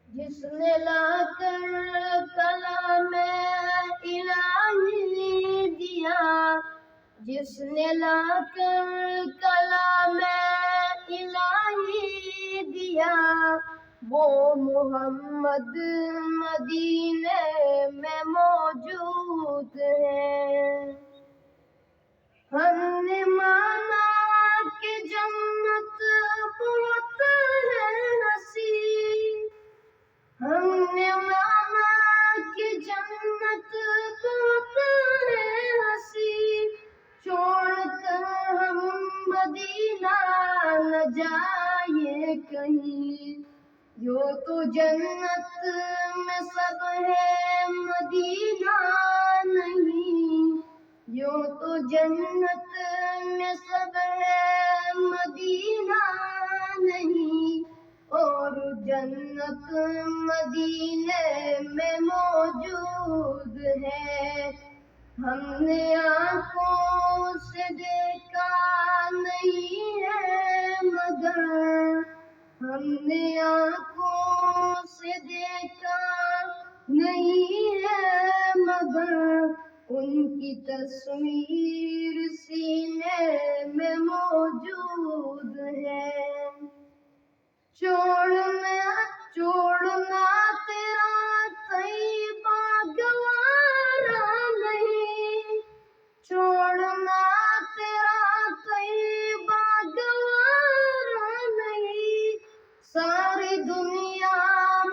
جس نے لا کر کلام الہی دیا، جس نے لا کر کلام الہی دیا، وہ محمد مدینے میں موجود ہے۔ ہم نے مانا کہ جنت بہت ہے حسین، ہم نے مانا کہ جنت بہت ہے حسین، چھوڑ کر ہم مدینہ نہ جائیں کہیں، یوں تو جنت میں سب ہے مدینہ نہیں، یوں تو جنت میں سب ہے مدینہ نہیں، اور جنت مدینے میں موجود ہے۔ ہم نے آنکھوں سے دیکھا نہیں ہے مگر، ہم نے آنکھوں سے دیکھا نہیں ہے مگر، ان کی تصویر سینے میں موجود ہے۔ چھوڑنا تیرا طیبہ گوارا نہیں، چھوڑنا تیرا طیبہ گوارا نہیں، ساری دنیا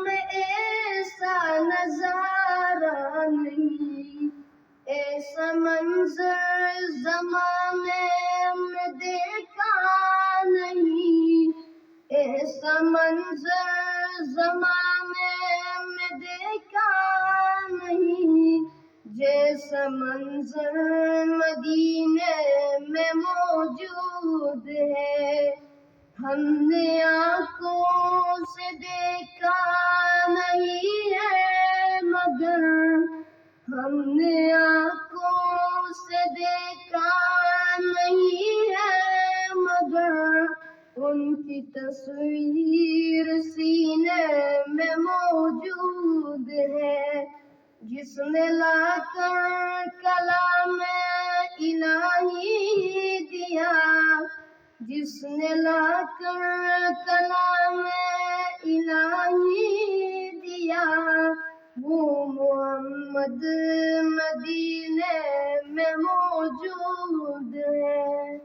میں ایسا نظارہ نہیں، ایسا منظر زمانے میں دیکھا نہیں، ایسا منظر زمانے میں دیکھا نہیں، جیسا منظر مدینے میں موجود ہے۔ ہم نے آنکھوں سے دیکھا نہیں ہے مگر، ہم نے آنکھوں سے دیکھا نہیں ہے مگر، ان کی تصویر سینے میں موجود ہے۔ جس نے لا کر کلام الہی دیا، جس نے لا کر کلام الہی دیا، وہ محمد مدینے میں موجود ہے۔